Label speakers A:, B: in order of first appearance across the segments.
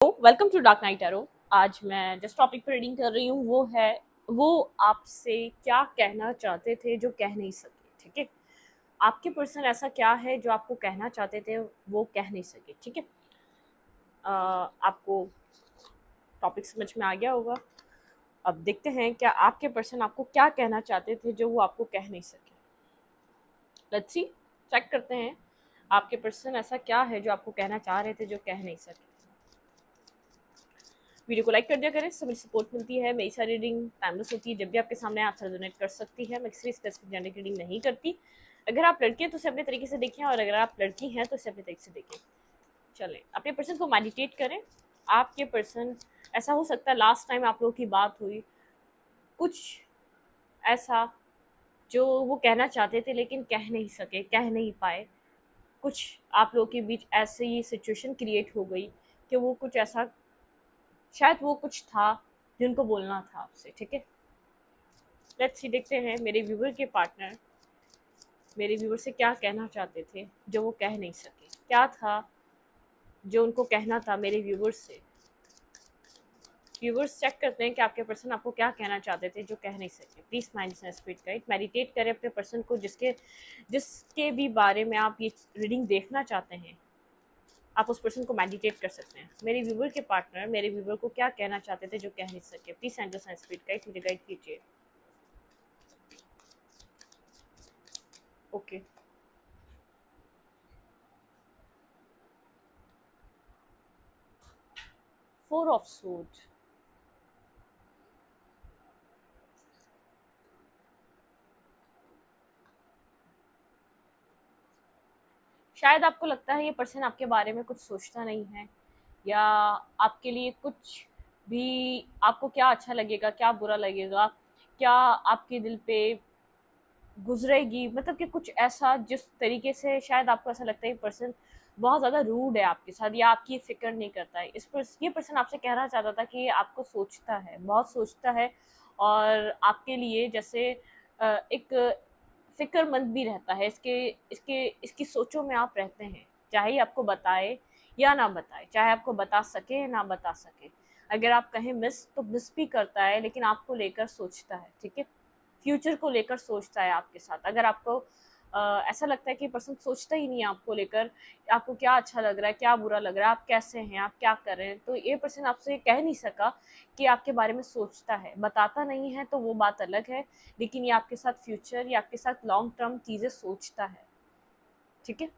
A: Welcome to dark night arrow. आज मैं जिस टॉपिक पर रीडिंग कर रही हूँ वो आपसे क्या कहना चाहते थे जो कह नहीं सके। ठीक है, आपके पर्सन ऐसा क्या है जो आपको कहना चाहते थे वो कह नहीं सके। ठीक है, आपको टॉपिक समझ में आ गया होगा। अब देखते हैं क्या आपके पर्सन आपको क्या कहना चाहते थे जो वो आपको कह नहीं सके। लेट्स सी, चेक करते हैं आपके पर्सन ऐसा क्या है जो आपको कहना चाह रहे थे जो कह नहीं सके। वीडियो को लाइक कर दिया करें, इससे मुझे सपोर्ट मिलती है। मेरी सारी रीडिंग टाइमलेस होती है, जब भी आपके सामने आप रेजोनेट कर सकती है। मैं किसी स्पेसिफिक जेंडर की रीडिंग नहीं करती। अगर आप लड़के हैं तो इसे अपने तरीके से देखें, और अगर आप लड़की हैं तो इसे अपने तरीके से देखें। चलें, अपने पर्सन को मेडिटेट करें। आपके पर्सन, ऐसा हो सकता है लास्ट टाइम आप लोगों की बात हुई, कुछ ऐसा जो वो कहना चाहते थे लेकिन कह नहीं सके, कह नहीं पाए। कुछ आप लोगों के बीच ऐसी सिचुएशन क्रिएट हो गई कि वो कुछ ऐसा, शायद वो कुछ था जिनको बोलना था आपसे। ठीक है, लेट्स सी, देखते हैं मेरे व्यूवर के पार्टनर मेरे व्यूवर से क्या कहना चाहते थे जो वो कह नहीं सके। क्या था जो उनको कहना था मेरे व्यूवर से। व्यूवर्स चेक करते हैं कि आपके पर्सन आपको क्या कहना चाहते थे जो कह नहीं सके। Please mind spirit guide, meditate करें अपने पर्सन को जिसके भी बारे में आप ये रीडिंग देखना चाहते हैं। आप उस पर्सन को मेडिटेट कर सकते हैं। मेरे व्यूवर के पार्टनर मेरे व्यूवर को क्या कहना चाहते थे जो कह नहीं सके। Please angels and spirit guide मुझे गाइड कीजिए। ओके, फोर ऑफ सूट, शायद आपको लगता है ये पर्सन आपके बारे में कुछ सोचता नहीं है, या आपके लिए कुछ भी, आपको क्या अच्छा लगेगा क्या बुरा लगेगा, क्या आपके दिल पे गुजरेगी, मतलब कि कुछ ऐसा जिस तरीके से शायद आपको ऐसा लगता है ये पर्सन बहुत ज़्यादा रूड है आपके साथ, या आपकी फिक्र नहीं करता है। ये पर्सन आपसे कहना चाहता था कि ये आपको सोचता है, बहुत सोचता है, और आपके लिए जैसे एक फिक्रमंद भी रहता है। इसके इसके इसकी सोचों में आप रहते हैं, चाहे आपको बताए या ना बताए, चाहे आपको बता सके या ना बता सके। अगर आप कहें मिस तो मिस भी करता है, लेकिन आपको लेकर सोचता है। ठीक है, फ्यूचर को लेकर सोचता है आपके साथ। अगर आपको ऐसा लगता है कि पर्सन सोचता ही नहीं है आपको लेकर, आपको क्या अच्छा लग रहा है क्या बुरा लग रहा है, आप कैसे हैं, आप क्या कर रहे हैं, तो ये पर्सन आपसे कह नहीं सका कि आपके बारे में सोचता है। बताता नहीं है तो वो बात अलग है, लेकिन ये आपके साथ फ्यूचर या आपके साथ लॉन्ग टर्म चीज़ें सोचता है। ठीक है,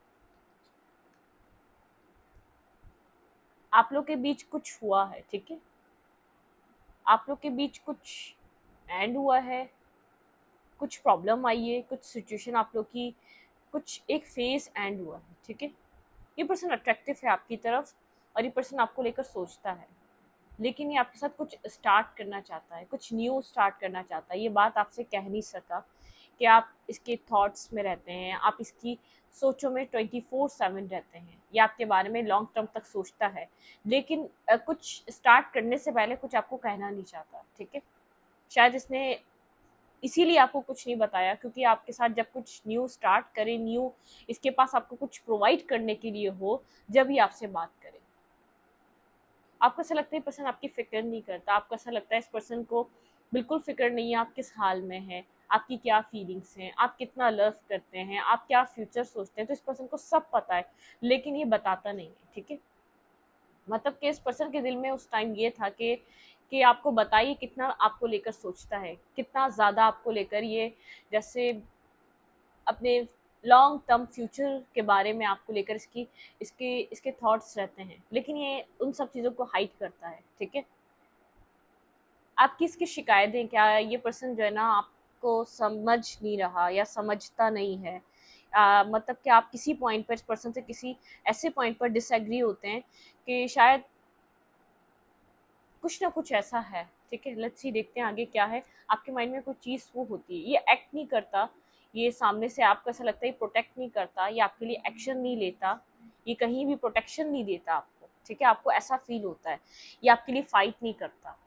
A: आप लोग के बीच कुछ हुआ है। ठीक है, आप लोग के बीच कुछ एंड हुआ है, कुछ प्रॉब्लम आई है, कुछ सिचुएशन आप लोग की, कुछ एक फेज एंड हुआ है। ठीक है, ये पर्सन अट्रैक्टिव है आपकी तरफ, और ये पर्सन आपको लेकर सोचता है, लेकिन ये आपके साथ कुछ स्टार्ट करना चाहता है, कुछ न्यू स्टार्ट करना चाहता है। ये बात आपसे कह नहीं सका कि आप इसके थॉट्स में रहते हैं, आप इसकी सोचों में 24/7 रहते हैं। ये आपके बारे में लॉन्ग टर्म तक सोचता है, लेकिन कुछ स्टार्ट करने से पहले कुछ आपको कहना नहीं चाहता। ठीक है, शायद इसने इसीलिए आपको कुछ नहीं बताया, क्योंकि आपके साथ जब कुछ न्यू स्टार्ट करे, न्यू इसके पास आपको कुछ प्रोवाइड करने के लिए हो, जब ही आपसे बात करे। आपको ऐसा लगता है पर्सन आपकी फिक्र नहीं करता, आपको ऐसा लगता है इस पर्सन को बिल्कुल फिक्र नहीं है आप किस हाल में हैं, आपकी क्या फीलिंग्स हैं, आप कितना लव करते हैं, आप क्या फ्यूचर सोचते हैं। तो इस पर्सन को सब पता है, लेकिन ये बताता नहीं है। ठीक है, मतलब कि इस पर्सन के दिल में उस टाइम ये था कि आपको बताइए कितना आपको लेकर सोचता है, कितना ज़्यादा आपको लेकर ये जैसे अपने लॉन्ग टर्म फ्यूचर के बारे में आपको लेकर इसके इसके थॉट्स रहते हैं, लेकिन ये उन सब चीज़ों को हाइड करता है। ठीक है, आपकी इसकी शिकायतें क्या है, ये पर्सन जो है ना आपको समझ नहीं रहा या समझता नहीं है। मतलब कि आप किसी पॉइंट पर इस पर्सन से किसी ऐसे पॉइंट पर डिसएग्री होते हैं कि शायद कुछ ना कुछ ऐसा है। ठीक है, लेट्स सी, देखते हैं आगे क्या है। आपके माइंड में कोई चीज़ वो होती है, ये एक्ट नहीं करता, ये सामने से आपको ऐसा लगता है प्रोटेक्ट नहीं करता, ये आपके लिए एक्शन नहीं लेता, ये कहीं भी प्रोटेक्शन नहीं देता आपको। ठीक है, आपको ऐसा फील होता है ये आपके लिए फाइट नहीं करता,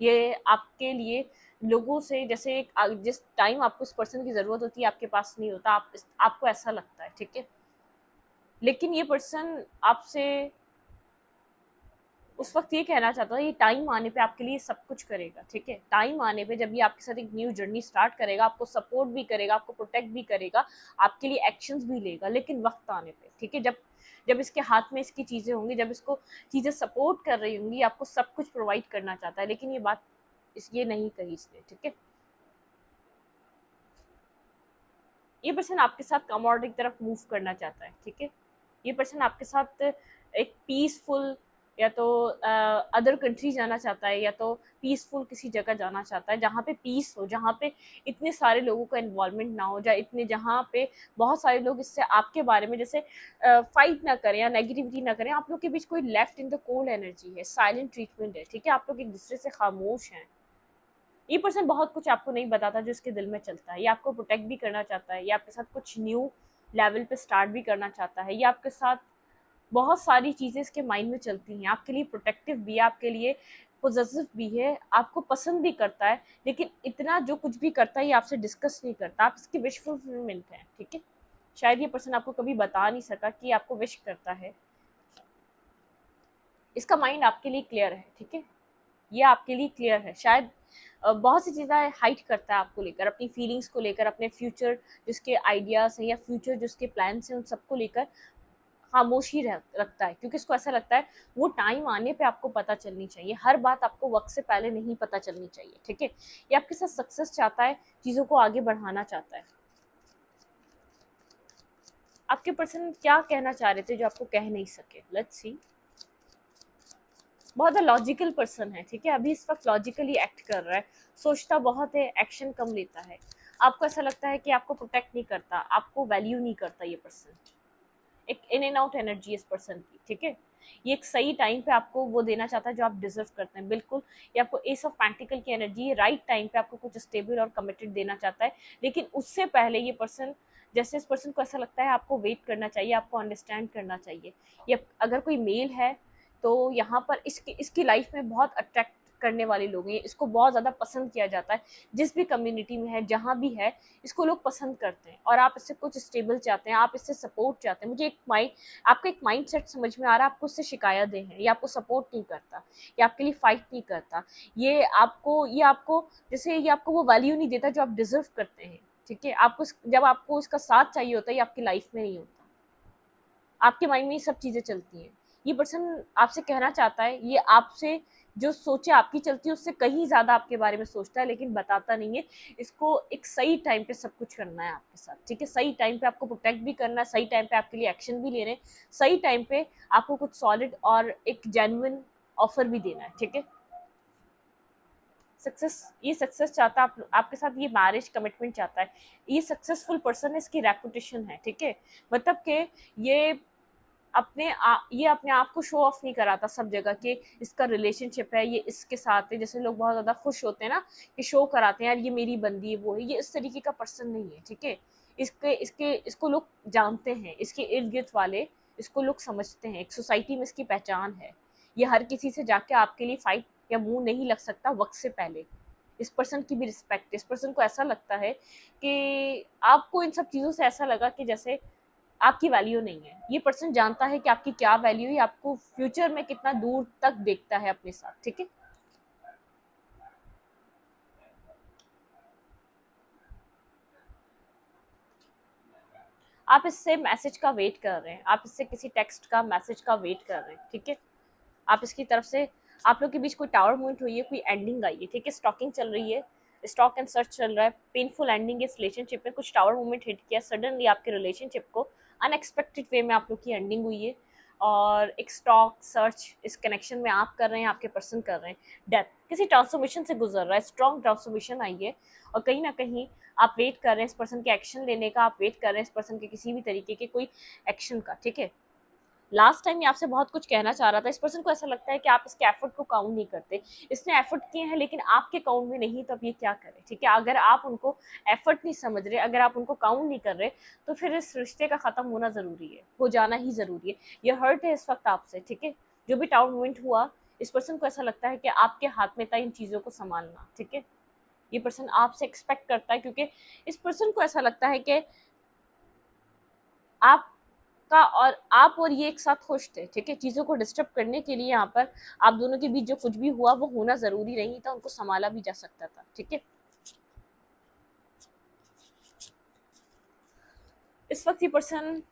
A: ये आपके लिए लोगों से जैसे जिस टाइम आपको इस पर्सन की ज़रूरत होती है आपके पास नहीं होता, आपको ऐसा लगता है। ठीक है, लेकिन ये पर्सन आपसे उस वक्त ये कहना चाहता था ये टाइम आने पे आपके लिए सब कुछ करेगा, ठीक है। टाइम आने पे जब ये आपके साथ एक न्यू जर्नी स्टार्ट करेगा, आपको सपोर्ट भी करेगा, आपको प्रोटेक्ट भी करेगा, आपके लिए एक्शंस भी लेगा, लेकिन वक्त आने पे, ठीक है, जब जब इसके हाथ में इसकी चीज़ें होंगी, जब इसको चीज़ें सपोर्ट कर रही होंगी, आपको सब कुछ प्रोवाइड करना चाहता है, लेकिन ये बात ये नहीं कही इसने, ठीक है। ये पर्सन आपके साथ कमोडिटी की तरफ मूव करना चाहता है, ठीक है। ये पर्सन आपके साथ एक पीसफुल या तो अदर कंट्री जाना चाहता है, या तो पीसफुल किसी जगह जाना चाहता है जहाँ पे पीस हो, जहाँ पे इतने सारे लोगों का इन्वॉल्वमेंट ना हो, जहाँ पे बहुत सारे लोग इससे आपके बारे में जैसे फाइट ना करें या नेगेटिविटी ना करें। आप लोग के बीच कोई left in the cold energy है, साइलेंट ट्रीटमेंट है, ठीक है। आप लोग एक दूसरे से खामोश हैं। ये पर्सन बहुत कुछ आपको नहीं बताता जो इसके दिल में चलता है। ये आपको प्रोटेक्ट भी करना चाहता है, ये आपके साथ कुछ न्यू लेवल पे स्टार्ट भी करना चाहता है। ये आपके साथ बहुत सारी चीज़ें इसके माइंड में चलती हैं, आपके लिए प्रोटेक्टिव भी है, आपके लिए पोजेसिव भी है, आपको पसंद भी करता है, लेकिन इतना जो कुछ भी करता है ये आपसे डिस्कस नहीं करता। आप इसकी विश फुलफिलमेंट है, ठीक है। शायद ये पर्सन आपको कभी बता नहीं सका कि आपको विश करता है। इसका माइंड आपके लिए क्लियर है, ठीक है। ये आपके लिए क्लियर है। शायद बहुत सी चीज़ें हाइड करता है आपको लेकर, अपनी फीलिंग्स को लेकर, अपने फ्यूचर जिसके आइडियाज़ हैं या फ्यूचर जिसके प्लान्स हैं उन सबको लेकर खामोशी रखता है, क्योंकि इसको ऐसा लगता है वो टाइम आने पे आपको पता चलनी चाहिए। हर बात आपको वक्त से पहले नहीं पता चलनी चाहिए, ठीक है। ये आपके साथ सक्सेस चाहता है, चीज़ों को आगे बढ़ाना चाहता है। आपके पर्सन क्या कहना चाह रहे थे जो आपको कह नहीं सके? Let's see. बहुत लॉजिकल पर्सन है, ठीक है। अभी इस वक्त लॉजिकली एक्ट कर रहा है, सोचता बहुत है, एक्शन कम लेता है। आपको ऐसा लगता है कि आपको प्रोटेक्ट नहीं करता, आपको वैल्यू नहीं करता ये पर्सन। एक इन एंड आउट एनर्जी इस पर्सन की, ठीक है। ये एक सही टाइम पे आपको वो देना चाहता है जो आप डिजर्व करते हैं, बिल्कुल। ये आपको एस ऑफ पेंटिकल की एनर्जी, राइट टाइम पे आपको कुछ स्टेबल और कमिटेड देना चाहता है, लेकिन उससे पहले ये पर्सन, जैसे इस पर्सन को ऐसा लगता है आपको वेट करना चाहिए, आपको अंडरस्टैंड करना चाहिए। ये अगर कोई मेल है तो यहाँ पर इसकी लाइफ में बहुत अट्रैक्ट करने वाले लोग हैं, इसको बहुत ज़्यादा पसंद किया जाता है। जिस भी कम्युनिटी में है, जहाँ भी है, इसको लोग पसंद करते हैं, और आप इससे कुछ स्टेबल चाहते हैं, आप इससे सपोर्ट चाहते हैं। मुझे आपका एक माइंड सेट समझ में आ रहा है, आपको उससे शिकायतें हैं, ये आपको सपोर्ट नहीं करता, ये आपके लिए फाइट नहीं करता, ये आपको जैसे ये आपको वो वैल्यू नहीं देता जो आप डिजर्व करते हैं, ठीक है। जब आपको इसका साथ चाहिए होता है, ये आपकी लाइफ में नहीं होता। आपके माइंड में ये सब चीज़ें चलती हैं। ये पर्सन आपसे कहना चाहता है, ये आपसे जो सोचे आपकी चलती है उससे कहीं ज़्यादा आपके बारे में सोचता है, लेकिन बताता नहीं है। इसको एक सही टाइम पे सब कुछ करना है आपके साथ, ठीक है। सही टाइम पे आपको प्रोटेक्ट भी करना है, सही टाइम पे आपके लिए एक्शन भी लेने, सही टाइम पे आपको कुछ सॉलिड और एक जेन्युइन ऑफर भी देना है, ठीक है। ये सक्सेस चाहता है आपके साथ, ये मैरिज कमिटमेंट चाहता है। ये सक्सेसफुल पर्सन है, इसकी रेपुटेशन है, ठीक है। मतलब कि ये अपने आप को शो ऑफ नहीं कराता सब जगह कि इसका रिलेशनशिप है, ये इसके साथ है। जैसे लोग बहुत ज़्यादा खुश होते हैं ना कि शो कराते हैं, यार ये मेरी बंदी है, वो है। ये इस तरीके का पर्सन नहीं है, ठीक है। इसको लोग जानते हैं, इसके इर्द गिर्द वाले इसको लोग समझते हैं, एक सोसाइटी में इसकी पहचान है। ये हर किसी से जाके आपके लिए फाइट या मुंह नहीं लग सकता वक्त से पहले। इस पर्सन की भी रिस्पेक्ट, इस पर्सन को ऐसा लगता है कि आपको इन सब चीज़ों से ऐसा लगा कि जैसे आपकी वैल्यू नहीं है। ये पर्सन जानता है कि आपकी क्या वैल्यू है, आपको फ्यूचर में कितना दूर तक देखता है अपने साथ, ठीक है। आप इससे मैसेज का वेट कर रहे हैं, आप इससे किसी टेक्स्ट का मैसेज का वेट कर रहे हैं, ठीक है। आप इसकी तरफ से, आप लोग के बीच कोई टावर मूवमेंट हुई है, कोई एंडिंग आई है, ठीक है। स्टॉकिंग चल रही है, स्टॉक एंड सर्च चल रहा है, पेनफुल एंडिंग इस रिलेशनशिप में, कुछ टावर मूवमेंट हिट किया सडनली आपके रिलेशनशिप को, अनएक्सपेक्टेड वे में आप लोग की एंडिंग हुई है, और एक स्टॉक सर्च इस कनेक्शन में आप कर रहे हैं, आपके पर्सन कर रहे हैं। डेथ किसी ट्रांसफॉर्मेशन से गुजर रहा है, स्ट्रॉन्ग ट्रांसफॉर्मेशन आई है, और कहीं ना कहीं आप वेट कर रहे हैं इस पर्सन के एक्शन लेने का, आप वेट कर रहे हैं इस पर्सन के किसी भी तरीके के कोई एक्शन का, ठीक है। लास्ट टाइम ये आपसे बहुत कुछ कहना चाह रहा था, इस पर्सन को ऐसा लगता है कि आप इसके एफर्ट को काउंट नहीं करते। इसने एफर्ट किए हैं लेकिन आपके काउंट में नहीं, तो अब ये क्या करे, ठीक है। अगर आप उनको एफर्ट नहीं समझ रहे, अगर आप उनको काउंट नहीं कर रहे, तो फिर इस रिश्ते का ख़त्म होना ज़रूरी है, हो जाना ही ज़रूरी है। ये हर्ट है इस वक्त आपसे, ठीक है। जो भी टाउन मूवमेंट हुआ, इस पर्सन को ऐसा लगता है कि आपके हाथ में था इन चीज़ों को संभालना, ठीक है। ये पर्सन आपसे एक्सपेक्ट करता है, क्योंकि इस पर्सन को ऐसा लगता है कि आप आपका और आप और ये एक साथ खुश थे, ठीक है। चीज़ों को डिस्टर्ब करने के लिए यहाँ पर आप दोनों के बीच जो कुछ भी हुआ वो होना ज़रूरी नहीं था, उनको संभाला भी जा सकता था, ठीक है। इस वक्त ये पर्सन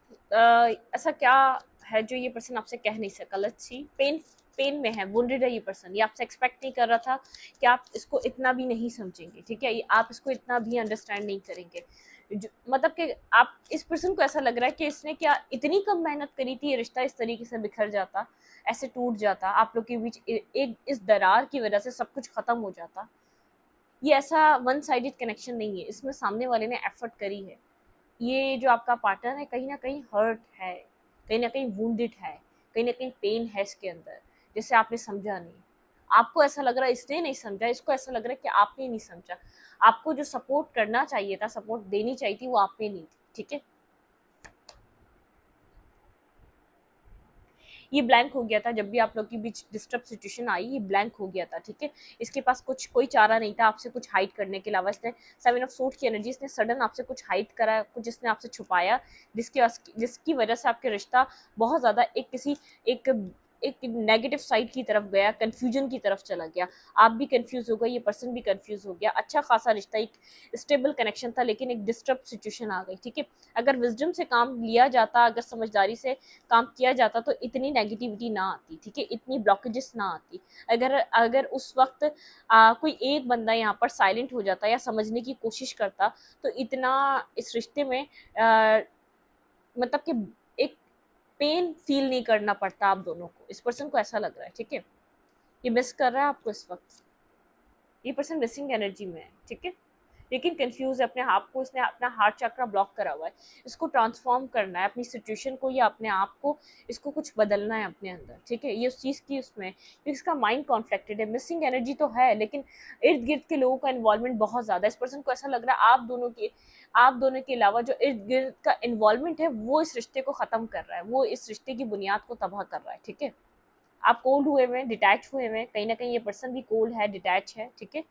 A: ऐसा क्या है जो ये पर्सन आपसे कह नहीं सका। लेट्स सी, पेन में है, वुंडेड है ये पर्सन। ये आपसे एक्सपेक्ट नहीं कर रहा था कि आप इसको इतना भी नहीं समझेंगे, ठीक है। आप इसको इतना भी अंडरस्टैंड नहीं करेंगे। मतलब कि आप इस पर्सन को ऐसा लग रहा है कि इसने क्या इतनी कम मेहनत करी थी, ये रिश्ता इस तरीके से बिखर जाता, ऐसे टूट जाता, आप लोग के बीच एक इस दरार की वजह से सब कुछ खत्म हो जाता। ये ऐसा वन साइडेड कनेक्शन नहीं है, इसमें सामने वाले ने एफर्ट करी है। ये जो आपका पार्टनर है कहीं ना कहीं हर्ट है, कहीं ना कहीं वुंडेड है, कहीं ना कहीं पेन है इसके अंदर, जैसे आपने समझा नहीं। आपको ऐसा लग रहा है इसने नहीं समझा, इसको ऐसा लग रहा है कि आपने नहीं समझा। आपको जो सपोर्ट करना चाहिए था, सपोर्ट देनी चाहिए थी, वो आपने नहीं थी, ठीक है। ये ब्लैंक हो गया था जब भी आप लोग के बीच डिस्टर्ब सिचुएशन आई, ये ब्लैंक हो गया था, ठीक है। इसके पास कुछ कोई चारा नहीं था आपसे कुछ हाइड करने के अलावा। इसने 7 ऑफ सोर्ड की एनर्जी, इसने सडन आपसे कुछ हाइड करा, कुछ इसने आपसे छुपाया, जिसकी वजह से आपके रिश्ता बहुत ज़्यादा एक नेगेटिव साइड की तरफ गया, कंफ्यूजन की तरफ चला गया। आप भी कंफ्यूज हो गए, ये पर्सन भी कंफ्यूज हो गया। अच्छा खासा रिश्ता, एक स्टेबल कनेक्शन था, लेकिन एक डिस्टर्ब सिचुएशन आ गई, ठीक है। अगर विजडम से काम लिया जाता, अगर समझदारी से काम किया जाता तो इतनी नेगेटिविटी ना आती, ठीक है, इतनी ब्लॉकेजेस ना आती। अगर अगर उस वक्त कोई एक बंदा यहाँ पर साइलेंट हो जाता या समझने की कोशिश करता तो इतना इस रिश्ते में मतलब कि एक पेन फील नहीं करना पड़ता आप दोनों को। इस पर्सन को ऐसा लग रहा है, ठीक है, ये मिस कर रहा है आपको इस वक्त। ये पर्सन मिसिंग एनर्जी में है, ठीक है, लेकिन कंफ्यूज है अपने आप को। इसने अपना हार्ट चक्र ब्लॉक करा हुआ है, इसको ट्रांसफॉर्म करना है अपनी सिचुएशन को या अपने आप को, इसको कुछ बदलना है अपने अंदर, ठीक है। ये उस चीज़ की उसमें, इसका माइंड कॉन्फ्लिक्टेड है, मिसिंग एनर्जी तो है, लेकिन इर्द गिर्द के लोगों का इन्वॉल्वमेंट बहुत ज़्यादा है। इस पर्सन को ऐसा लग रहा है आप दोनों के अलावा जो इर्द गिर्द का इन्वॉल्वमेंट है वो इस रिश्ते को ख़त्म कर रहा है, वो इस रिश्ते की बुनियाद को तबाह कर रहा है, ठीक है। आप कोल्ड हुए हुए हैं, डिटैच हुए हुए हैं, कहीं ना कहीं ये पर्सन भी कोल्ड है, डिटैच है, ठीक है।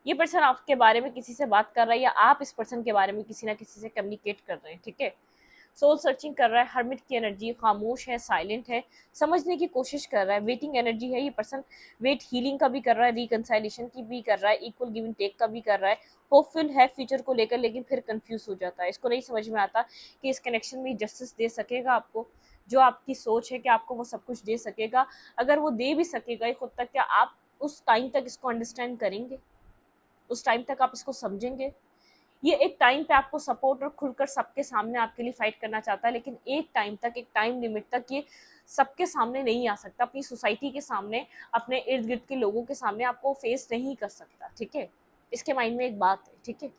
A: ये पर्सन आपके बारे में किसी से बात कर रहा है या आप इस पर्सन के बारे में किसी ना किसी से कम्युनिकेट कर रहे हैं, ठीक है। सोल सर्चिंग कर रहा है, हर्मिट की एनर्जी, खामोश है, साइलेंट है, समझने की कोशिश कर रहा है, वेटिंग एनर्जी है। ये पर्सन वेट हीलिंग का भी कर रहा है, रिकंसाइलेशन की भी कर रहा है, इक्वल गिव एंड टेक का भी कर रहा है, होपफुल है फ्यूचर को लेकर, लेकिन फिर कंफ्यूज हो जाता है। इसको नहीं समझ में आता कि इस कनेक्शन में जस्टिस दे सकेगा आपको, जो आपकी सोच है कि आपको वो सब कुछ दे सकेगा। अगर वो दे भी सकेगा खुद तक, क्या आप उस टाइम तक इसको अंडरस्टैंड करेंगे, उस टाइम तक आप इसको समझेंगे। ये एक टाइम पे आपको सपोर्ट और खुलकर सबके सामने आपके लिए फाइट करना चाहता है, लेकिन एक टाइम तक, एक टाइम लिमिट तक ये सबके सामने नहीं आ सकता, अपनी सोसाइटी के सामने, अपने इर्द गिर्द के लोगों के सामने आपको फेस नहीं कर सकता, ठीक है। इसके माइंड में एक बात है, ठीक है,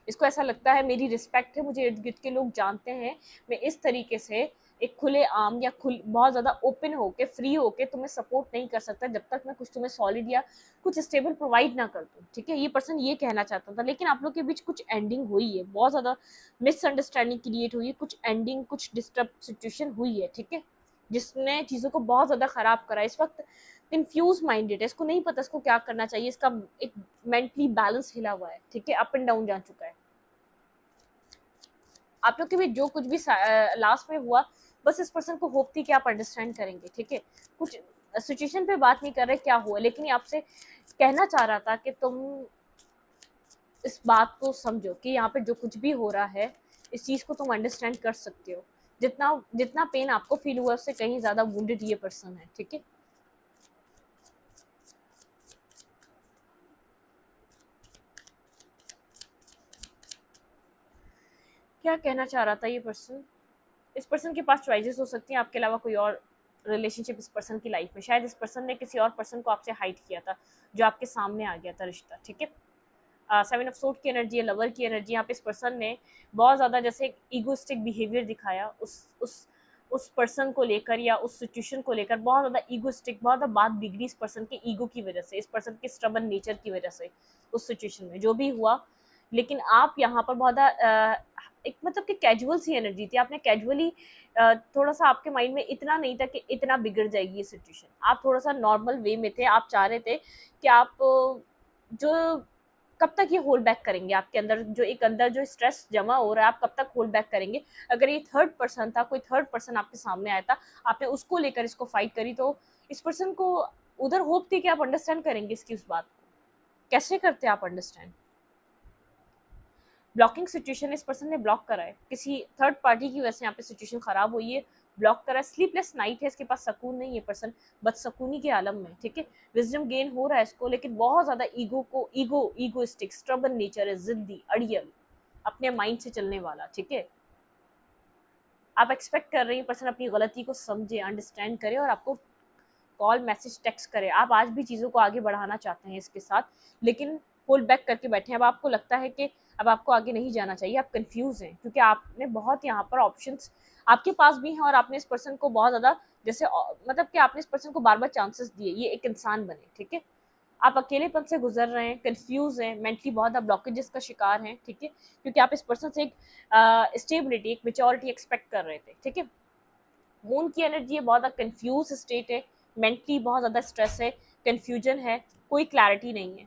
A: इसको ऐसा लगता है मेरी रिस्पेक्ट है, मुझे इर्द गिर्द के लोग जानते हैं, मैं इस तरीके से एक खुले आम या बहुत ज़्यादा ओपन होके, फ्री होके तुम्हें सपोर्ट नहीं कर सकता जब तक मैं कुछ तुम्हें सॉलिड या कुछ स्टेबल प्रोवाइड ना कर दूँ, ठीक है। ये पर्सन ये कहना चाहता था, लेकिन आप लोग के बीच कुछ एंडिंग हुई है, बहुत ज़्यादा मिसअंडरस्टैंडिंग क्रिएट हुई है, कुछ एंडिंग, कुछ डिस्टर्ब सिचुएशन हुई है, ठीक है, जिसने चीज़ों को बहुत ज़्यादा ख़राब करा। इस वक्त कंफ्यूज माइंडेड है, इसको नहीं पता इसको क्या करना चाहिए, इसका एक मेंटली बैलेंस हिला हुआ है, ठीक है, अप एंड डाउन जा चुका है। आप लोग के बीच जो कुछ भी लास्ट में हुआ, बस इस पर्सन को होप थी कि आप अंडरस्टैंड करेंगे, ठीक है। कुछ सिचुएशन पे बात नहीं कर रहे क्या हुआ, लेकिन ये आपसे कहना चाह रहा था कि तुम इस बात को समझो कि यहाँ पे जो कुछ भी हो रहा है, इस चीज़ को तुम अंडरस्टैंड कर सकते हो। जितना जितना पेन आपको फील हुआ उससे कहीं ज़्यादा वुंडेड ये पर्सन है, ठीक है। क्या कहना चाह रहा था ये पर्सन। इस पर्सन के पास चॉइसेस हो सकती हैं आपके अलावा कोई और रिलेशनशिप इस पर्सन की लाइफ में। शायद इस पर्सन ने किसी और पर्सन को आपसे हाइड किया था, जो आपके सामने आ गया था रिश्ता, ठीक है। 7 ऑफ सोर्ड की एनर्जी है, लवर की एनर्जी। यहाँ पे इस पर्सन ने बहुत ज़्यादा जैसे ईगोइस्टिक बिहेवियर दिखाया उस पर्सन को लेकर या उस सिचुएशन को लेकर, बहुत ज़्यादा ईगोइस्टिक, बहुत ज़्यादा बात बिगड़ी इस पर्सन के ईगो की वजह से, इस पर्सन के स्टबर्न नेचर की वजह से उस सिचुएशन में जो भी हुआ। लेकिन आप यहाँ पर बहुत एक मतलब कि कैजुअल सी एनर्जी थी, आपने कैजुअली थोड़ा सा, आपके माइंड में इतना नहीं था कि इतना बिगड़ जाएगी ये सिचुएशन। आप थोड़ा सा नॉर्मल वे में थे, आप चाह रहे थे कि आप जो कब तक ये होल्ड बैक करेंगे आपके अंदर, जो एक अंदर जो स्ट्रेस जमा हो रहा है, आप कब तक होल्ड बैक करेंगे? अगर ये थर्ड पर्सन था, कोई थर्ड पर्सन आपके सामने आया था, आपने उसको लेकर इसको फाइट करी, तो इस पर्सन को उधर होप थी कि आप अंडरस्टैंड करेंगे इसकी उस बात को। कैसे करते आप अंडरस्टैंड? ब्लॉकिंग सिचुएशन, इस पर्सन ने ब्लॉक करा है, किसी थर्ड पार्टी की वजह से यहाँ पे सिचुएशन खराब हुई है, ब्लॉक करा है, स्लीपलेस नाइट है, इसके पास सुकून नहीं है, पर्सन बदसकूनी के आलम में, ठीक है। विजडम गेन हो रहा है इसको, लेकिन बहुत ज्यादा ईगोइस्टिक स्ट्रबन नेचर है, जिद्दी, अड़ियल, अपने माइंड से चलने वाला, ठीक है। आप एक्सपेक्ट कर रहे हैं पर्सन अपनी गलती को समझे, अंडरस्टैंड करे और आपको कॉल, मैसेज, टेक्स्ट करे। आप आज भी चीज़ों को आगे बढ़ाना चाहते हैं इसके साथ, लेकिन होल्ड बैक करके बैठे हैं। अब आपको लगता है कि अब आपको आगे नहीं जाना चाहिए, आप कंफ्यूज हैं, क्योंकि आपने बहुत यहाँ पर ऑप्शंस आपके पास भी हैं और आपने इस पर्सन को बहुत ज़्यादा जैसे मतलब कि आपने इस पर्सन को बार बार चांसेस दिए ये एक इंसान बने, ठीक है। आप अकेलेपन से गुजर रहे हैं, कंफ्यूज हैं, मेंटली बहुत ज़्यादा ब्लॉकेजेस का शिकार हैं, ठीक है, क्योंकि आप इस पर्सन से एक स्टेबिलिटी, एक मेच्योरिटी एक्सपेक्ट कर रहे थे, ठीक है। मून की एनर्जी है, बहुत ज़्यादा कंफ्यूज स्टेट है, मेंटली बहुत ज़्यादा स्ट्रेस है, कंफ्यूजन है, कोई क्लैरिटी नहीं है,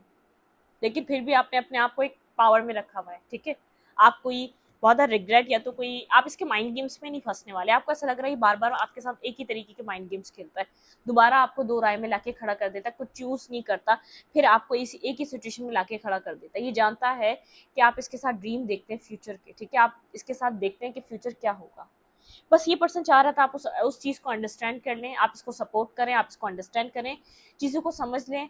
A: लेकिन फिर भी आपने अपने आप को एक पावर में रखा हुआ है, ठीक है। आप कोई बहुत ज़्यादा रिग्रेट या तो कोई आप इसके माइंड गेम्स में नहीं फंसने वाले। आपको ऐसा लग रहा है बार बार आपके साथ एक ही तरीके के माइंड गेम्स खेलता है, दोबारा आपको दो राय में लाके खड़ा कर देता है, कुछ चूज नहीं करता, फिर आपको इसी एक ही सिचुएशन में लाके खड़ा कर देता है। ये जानता है कि आप इसके साथ ड्रीम देखते हैं फ्यूचर के, ठीक है, आप इसके साथ देखते हैं कि फ्यूचर क्या होगा। बस ये पर्सन चाह रहा था आप उस चीज़ को अंडरस्टैंड कर लें, आप इसको सपोर्ट करें, आप इसको अंडरस्टैंड करें, चीज़ों को समझ लें।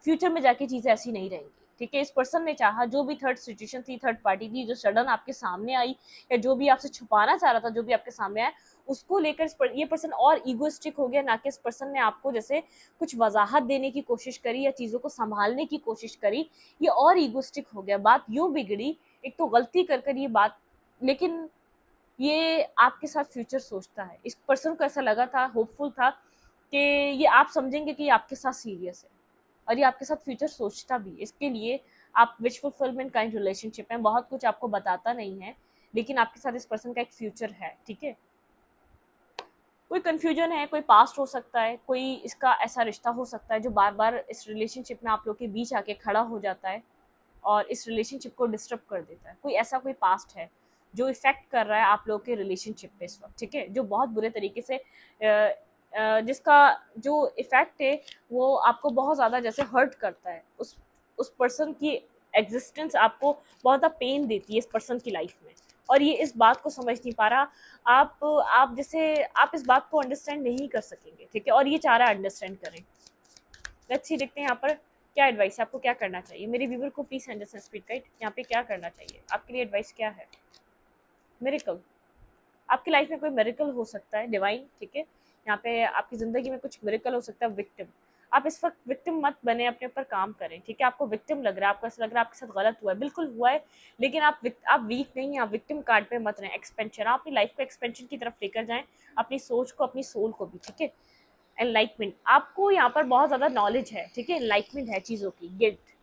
A: फ्यूचर में जाके चीज़ें ऐसी नहीं रहेंगी, ठीक है। इस पर्सन ने चाहा, जो भी थर्ड सिचुएशन थी, थर्ड पार्टी थी, जो सडन आपके सामने आई या जो भी आपसे छुपाना चाह रहा था, जो भी आपके सामने आया, उसको लेकर ये पर्सन और ईगोइस्टिक हो गया, ना कि इस पर्सन ने आपको जैसे कुछ वजाहत देने की कोशिश करी या चीज़ों को संभालने की कोशिश करी, ये और ईगोइस्टिक हो गया। बात यूं बिगड़ी, एक तो गलती कर ये बात, लेकिन ये आपके साथ फ्यूचर सोचता है। इस पर्सन को ऐसा लगा था, होपफुल था कि ये आप समझेंगे कि ये आपके साथ सीरियस है और ये आपके साथ फ्यूचर सोचता भी। इसके लिए आप विश फुलफिलमेंट काइंड रिलेशनशिप में, बहुत कुछ आपको बताता नहीं है, लेकिन आपके साथ इस पर्सन का एक फ्यूचर है, ठीक है। कोई कंफ्यूजन है, कोई पास्ट हो सकता है, कोई इसका ऐसा रिश्ता हो सकता है जो बार बार इस रिलेशनशिप में आप लोग के बीच आके खड़ा हो जाता है और इस रिलेशनशिप को डिस्टर्ब कर देता है। कोई ऐसा कोई पास्ट है जो इफेक्ट कर रहा है आप लोग के रिलेशनशिप पे इस वक्त, ठीक है, जो बहुत बुरे तरीके से जिसका जो इफेक्ट है वो आपको बहुत ज़्यादा जैसे हर्ट करता है। उस पर्सन की एग्जिस्टेंस आपको बहुत ज़्यादा पेन देती है इस पर्सन की लाइफ में, और ये इस बात को समझ नहीं पा रहा। आप जैसे आप इस बात को अंडरस्टैंड नहीं कर सकेंगे, ठीक है, और ये चाह रहा है अंडरस्टैंड करें। लेट्स सी, देखते हैं यहाँ पर क्या एडवाइस है, आपको क्या करना चाहिए। मेरे व्यूवर को प्लीज अंडरस्टैंड स्पीड गाइड, यहाँ पे क्या करना चाहिए, आपके लिए एडवाइस क्या है। मिरेकल, आपकी लाइफ में कोई मिरेकल हो सकता है डिवाइन, ठीक है, यहाँ पे आपकी ज़िंदगी में कुछ मिरेकल हो सकता है। विक्टिम, आप इस वक्त विक्टिम मत बने, अपने ऊपर काम करें, ठीक है। आपको विक्टिम लग रहा है, आपको ऐसा लग रहा है आपके साथ गलत हुआ है, बिल्कुल हुआ है, लेकिन आप वीक नहीं हैं, आप विक्टिम कार्ड पे मत रहें। एक्सपेंशन, आप अपनी लाइफ को एक्सपेंशन की तरफ लेकर जाएं, अपनी सोच को, अपनी सोल को भी, ठीक है। एनलाइटमेंट, आपको यहाँ पर बहुत ज़्यादा नॉलेज है, ठीक है, एनलाइटमेंट है चीज़ों की। गिल्ट,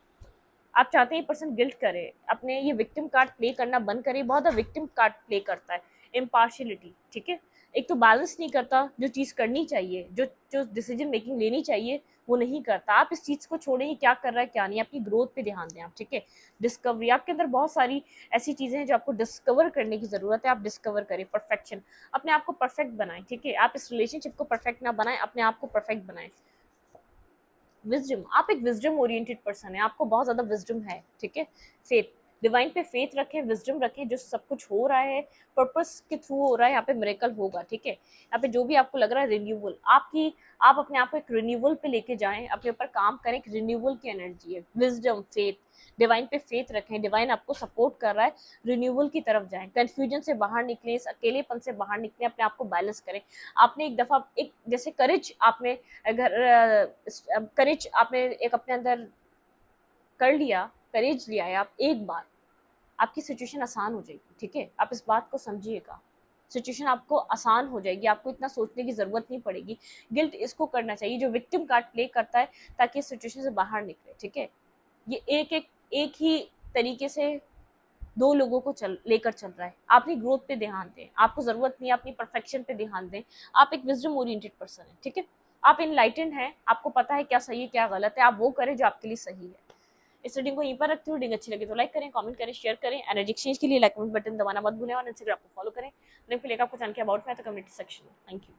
A: आप चाहते हैं ये पर्सन गिल्ट करे, अपने ये विक्टिम कार्ड प्ले करना बंद करे, बहुत ज़्यादा विक्टिम कार्ड प्ले करता है। इम्पार्शियलिटी, ठीक है, एक तो बैलेंस नहीं करता, जो चीज़ करनी चाहिए, जो डिसीजन मेकिंग लेनी चाहिए वो नहीं करता। आप इस चीज़ को छोड़ें, क्या कर रहा है क्या नहीं, अपनी ग्रोथ पे ध्यान दें आप, ठीक है। डिस्कवरी, आपके अंदर बहुत सारी ऐसी चीज़ें हैं जो आपको डिस्कवर करने की ज़रूरत है, आप डिस्कवर करें। परफेक्शन, अपने आप को परफेक्ट बनाएं, ठीक है, आप इस रिलेशनशिप को परफेक्ट ना बनाएं, अपने आप को परफेक्ट बनाएं। विजडम, आप एक विजडम ओरिएंटेड पर्सन है, आपको बहुत ज़्यादा विजडम है, ठीक है। फेथ, डिवाइन पे फेथ रखें, विजडम रखें, जो सब कुछ हो रहा है पर्पस के थ्रू हो रहा है, यहाँ पे मिरेकल होगा, ठीक है। यहाँ पे जो भी आपको लग रहा है रिन्यूअल, आप अपने आप को एक रिन्यूअल पे लेके जाएं, अपने ऊपर काम करें, एक रिन्यूअल की एनर्जी है। विजडम, फेथ, डिवाइन पे फेथ रखें, डिवाइन आपको सपोर्ट कर रहा है, रिन्यूअल की तरफ जाएं, कंफ्यूजन से बाहर निकलें, इस अकेलेपन से बाहर निकलें, अपने आप को बैलेंस करें। आपने एक दफ़ा एक जैसे करेज आपने करेज आपने एक अपने अंदर कर लिया, करेज लिया है आप एक बार, आपकी सिचुएशन आसान हो जाएगी, ठीक है। आप इस बात को समझिएगा, सिचुएशन आपको आसान हो जाएगी, आपको इतना सोचने की ज़रूरत नहीं पड़ेगी। गिल्ट इसको करना चाहिए जो विक्टिम कार्ड प्ले करता है, ताकि इस सिचुएशन से बाहर निकले, ठीक है। ये एक ही तरीके से दो लोगों को लेकर चल रहा है। आप अपनी ग्रोथ पे ध्यान दें, आपको ज़रूरत नहीं है अपनी परफेक्शन पे ध्यान दें। आप एक विजडम ओरिएंटेड पर्सन है, ठीक है, आप इनलाइटेंड हैं, आपको पता है क्या सही है क्या गलत है, आप वो करें जो आपके लिए सही है। इस रीडिंग को यहीं पर रखती हूँ। रीडिंग अच्छी लगे तो लाइक करें, कमेंट करें, शेयर करें। एनर्जी एक्सचेंज के लिए लाइक कमेंट बटन दबाना मत भूलें और इंस्टाग्राम को फॉलो करें। लिंक मिलेगा आपको जानकर अबाउट में तो कम्युनिटी सेक्शन में। Thank you.